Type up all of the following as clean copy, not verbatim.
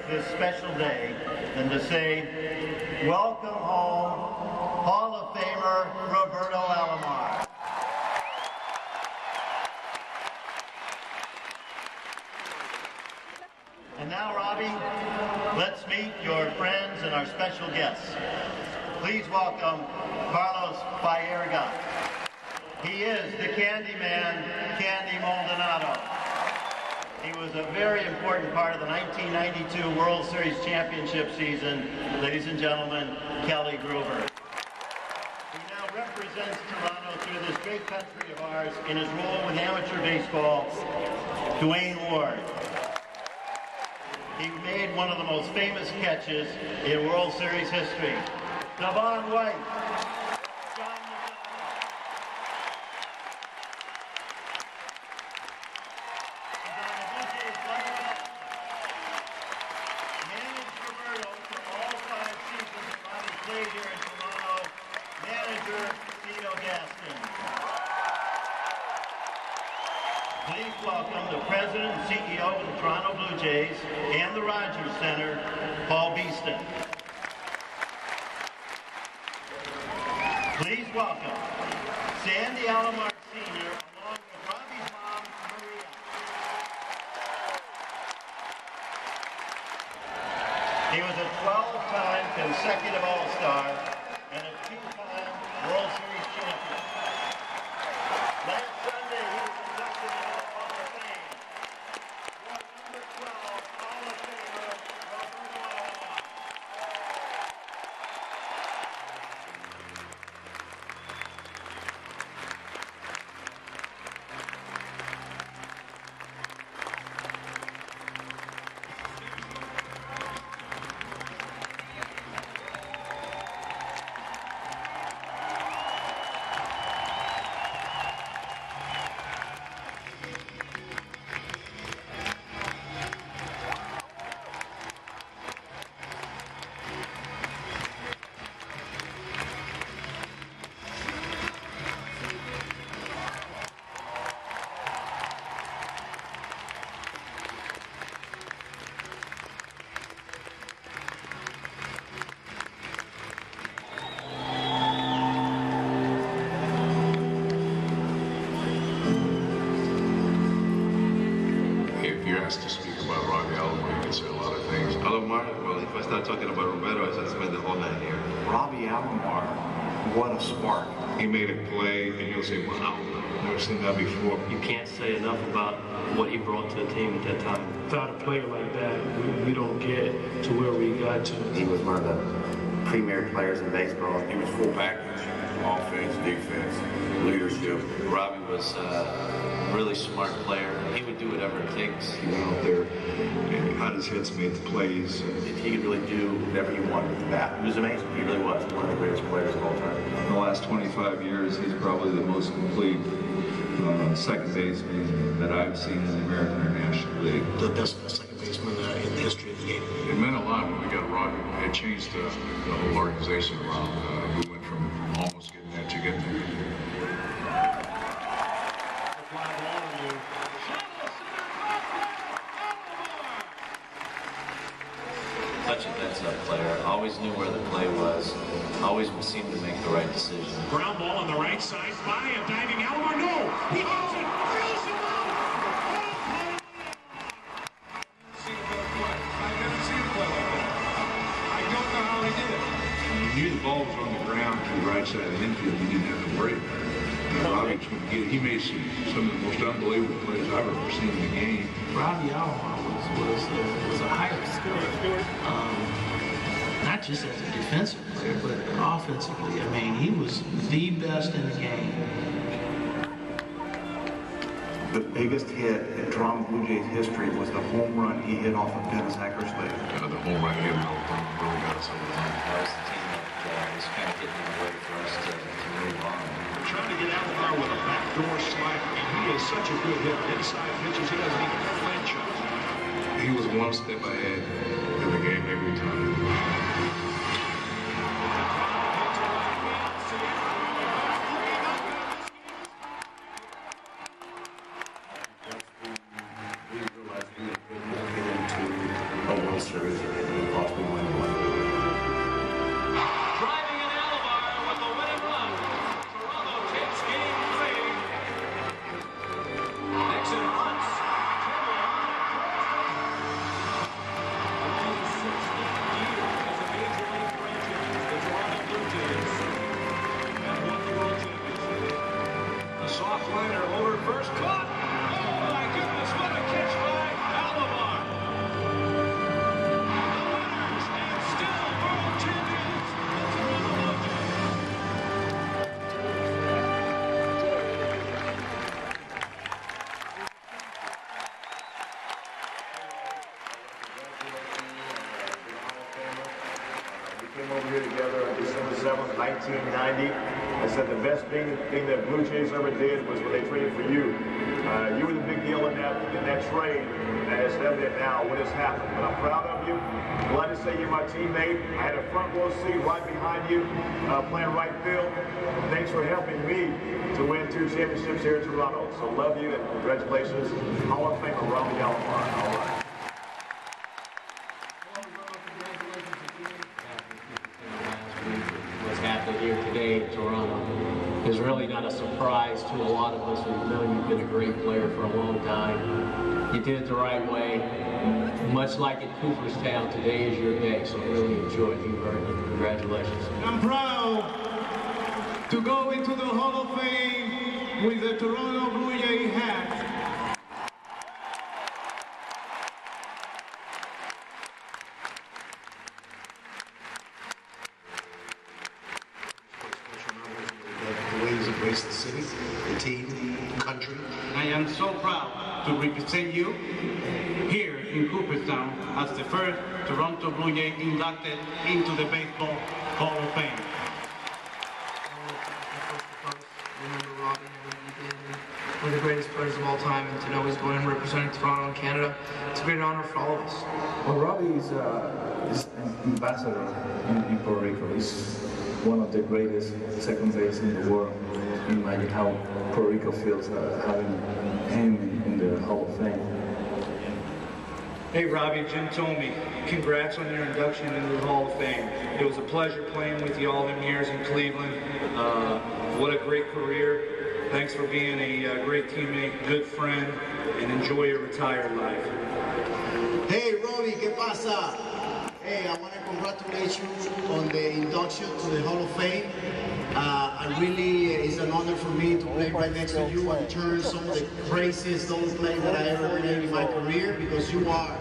This special day than to say, welcome home, Hall of Famer Roberto Alomar. And now, Robbie, let's meet your friends and our special guests. Please welcome Carlos Baerga. He is the Candyman, Candy Maldonado. He was a very important part of the 1992 World Series championship season. Ladies and gentlemen, Kelly Gruber. He now represents Toronto through this great country of ours in his role with amateur baseball, Dwayne Ward. He made one of the most famous catches in World Series history. Devon White. Please welcome the President and CEO of the Toronto Blue Jays and the Rogers Center, Paul Beeston. Please welcome Sandy Alomar Sr. along with Robbie's mom, Maria. He was a 12-time consecutive All-Star and a 2-time World Series champion. Last Sunday, he was inducted into the Hall of Fame. Your number 12 Hall of Famer, Roberto Alomar. To speak about Robbie Alomar, you can say a lot of things. Alomar, well, if I start talking about Roberto, I have to spend the whole night here. Robbie Alomar, what a spark. He made a play, and you'll say, wow, never seen that before. You can't say enough about what he brought to the team at that time. Without a player like that, we don't get to where we got to. He was one of the premier players in baseball. He was full package, offense, defense, leadership. Robbie was a really smart player. He would do whatever it takes. He went out there and had his hits, made the plays. He could really do whatever he wanted with the bat. He was amazing. He really was one of the greatest players of all time. In the last 25 years, he's probably the most complete second baseman that I've seen in the American or National League. The best second baseman in the history of the game. It meant a lot when we got Robbie. It changed the whole organization around. We went from almost getting there to getting there. Such a heads-up player. Always knew where the play was. Always seemed to make the right decision. Ground ball on the right side by a diving Alomar. No! He hits it! Drills him out! I've never seen a play like that. I don't know how he did it. When you knew the ball was on the ground to the right side of the infield, you didn't have to worry about it. Robbie he made some of the most unbelievable plays I've ever seen in the game. Robbie Alomar was was a higher scorer. Not just as a defensive player, but offensively. I mean, he was the best in the game. The biggest hit in Toronto Blue Jays history was the home run he hit off of Dennis Eckersley. The home run hit really got us over the line. That was the team that was kind of getting in the way for us to move on. We're trying to get Alomar with a backdoor slider, and he is such a good hitter. Inside pitches, he doesn't even flinch on. He was one step ahead in the game every time. Series and possibly win one. Driving in Alomar with the winning run. Toronto takes game 3. Nixon hunts. Only 16 years as a major league franchise, the Toronto Blue Jays have won the World Championship. A soft liner over first, caught. Oh my goodness, what a catch by Alomar. Over here together on December 7th, 1990. I said the best thing that Blue Jays ever did was when they traded for you. You were the big deal in that trade, and it's evident now what has happened. But I'm proud of you. Glad to say you're my teammate. I had a front row seat right behind you, playing right field. Thanks for helping me to win 2 championships here in Toronto. So love you and congratulations. Hall of Famer Roberto Alomar. All right. Here today in Toronto is really not a surprise to a lot of us. We've known you've been a great player for a long time. You did it the right way. Much like in Cooperstown, today is your day, so really enjoy it. Congratulations. I'm proud to go into the Hall of Fame with the Toronto Blue Jays hat. Embrace the city, the team, the country. I am so proud to represent you here in Cooperstown as the first Toronto Blue Jay inducted into the Baseball Hall of Fame. Remember Robbie and what he did, one of the greatest players of all time, and to know he's going and representing Toronto and Canada, it's a great honor for all of us. Well, Robbie is an ambassador in Puerto Rico. He's one of the greatest second base in the world. Imagine how Puerto Rico feels having him in the Hall of Fame. Hey Robbie, Jim told me, congrats on your induction into the Hall of Fame. It was a pleasure playing with you all them years in Cleveland. What a great career. Thanks for being a great teammate, good friend, and enjoy your retired life. Hey Robbie, ¿qué pasa? Hey, I want to congratulate you on the induction to the Hall of Fame. It's an honor for me to play right next to you and turn some of the craziest double play that I ever played in my career, because you are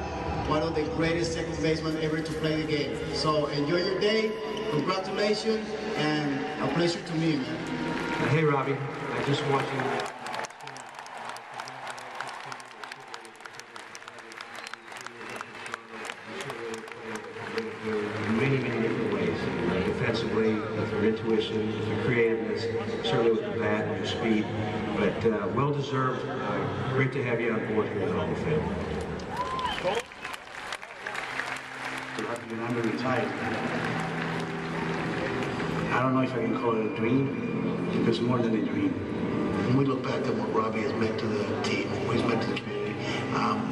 one of the greatest second basemen ever to play the game. So enjoy your day, congratulations, and a pleasure to me, man. Hey Robbie, I just want you to many different ways. Defensively, with your intuition, with your creativeness, certainly with the bat and your speed. But well-deserved. Great to have you on board here in the Hall of Fame. I'm a retired. I don't know if I can call it a dream, because more than a dream. When we look back at what Robbie has meant to the team, what he's meant to the community,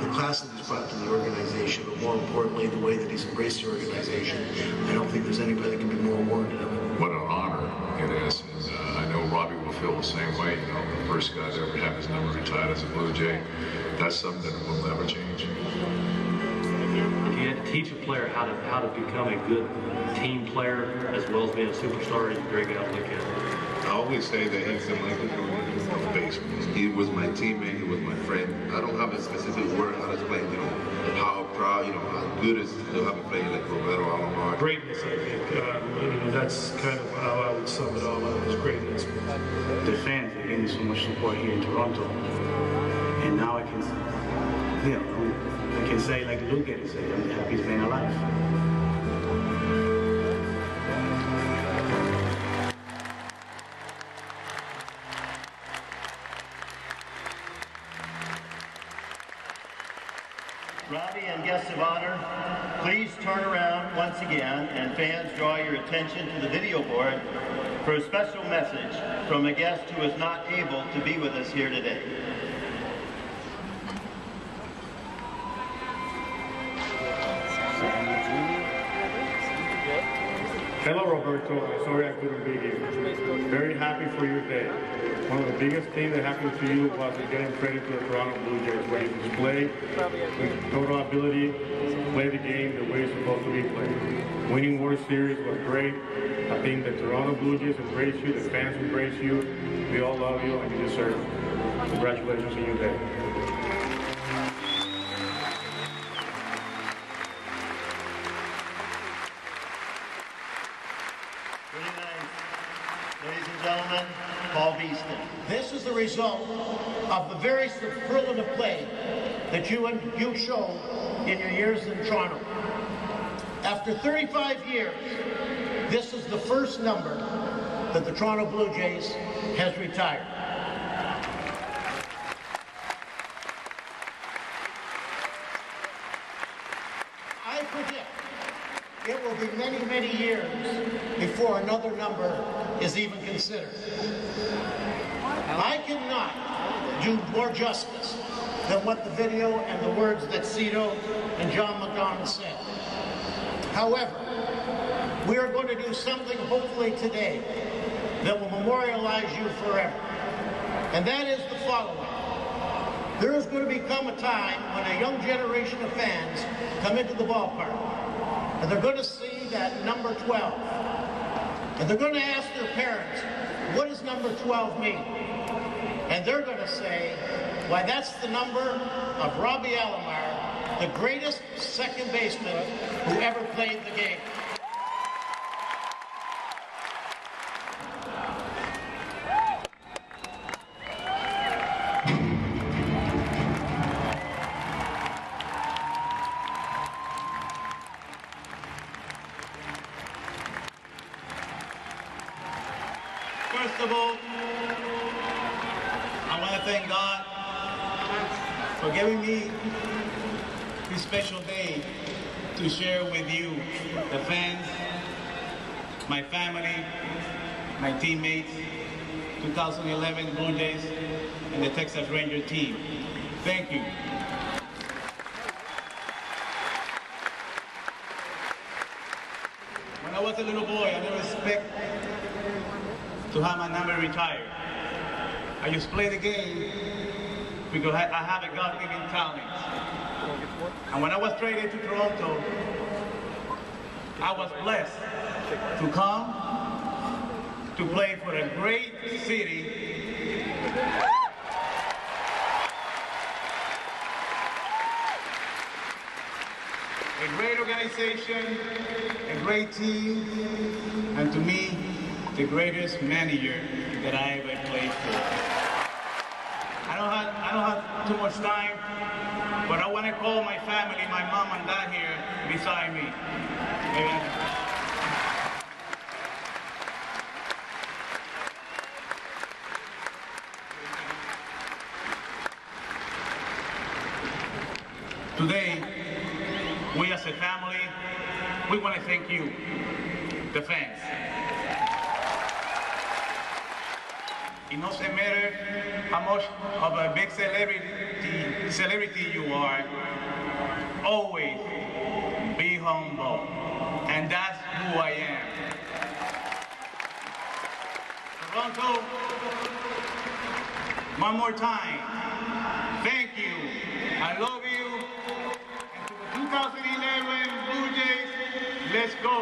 the class that he's brought to the organization, but more importantly, the way that he's embraced the organization, I don't think there's anybody that can be more warranted of it. What an honor it is. And I know Robbie will feel the same way. You know, the first guy to ever have his number retired as a Blue Jay. That's something that will never change. If you had to teach a player how to become a good team player as well as being a superstar, he's a great guy to look at. I always say that he's the Michael Jordan of baseball. He was my teammate, he was my friend. I don't have a specific word how to explain, how proud, how good is to have a player like Roberto Alomar. Greatness, I think. That's kind of how I would sum it all up, is greatness. The fans have given me so much support here in Toronto, and now I can, I can say like Luke did say, I'm the happiest man alive. Robbie and guests of honor, please turn around once again, and fans, draw your attention to the video board for a special message from a guest who is not able to be with us here today. Hello, Roberto. I'm sorry I couldn't be here. Very happy for your day. One of the biggest things that happened to you was getting traded to the Toronto Blue Jays, where you displayed with total ability, play the game the way it's supposed to be played. Winning World Series was great. I think the Toronto Blue Jays embrace you, the fans embrace you. We all love you, and you deserve it. Congratulations on your day. Ladies and gentlemen, Paul Beeston. This is the result of the very superlative play that you've shown in your years in Toronto. After 35 years, this is the first number that the Toronto Blue Jays has retired. I predict it will be many, many years before another number is even considered. I cannot do more justice than what the video and the words that Cito and John McDonald said. However, we are going to do something hopefully today that will memorialize you forever. And that is the following. There is going to become a time when a young generation of fans come into the ballpark, and they're going to see that number 12. And they're going to ask their parents, what does number 12 mean? And they're going to say, why, that's the number of Robbie Alomar, the greatest second baseman who ever played the game. First of all, I want to thank God for giving me this special day to share with you, the fans, my family, my teammates, 2011 Blue Jays, and the Texas Ranger team. Thank you. When I was a little boy, I never expected to have my number retired. I just play the game because I have a God-given talent. And when I was traded to Toronto, I was blessed to come to play for a great city. A great organization, a great team, and to me, the greatest manager that I ever played for. I don't have too much time, but I want to call my family, my mom and dad here beside me. Amen. Today, we as a family, we want to thank you, the fans. It doesn't matter how much of a big celebrity you are, always be humble. And that's who I am. Toronto, one more time, thank you. I love you. And to the 2011 Blue Jays, let's go.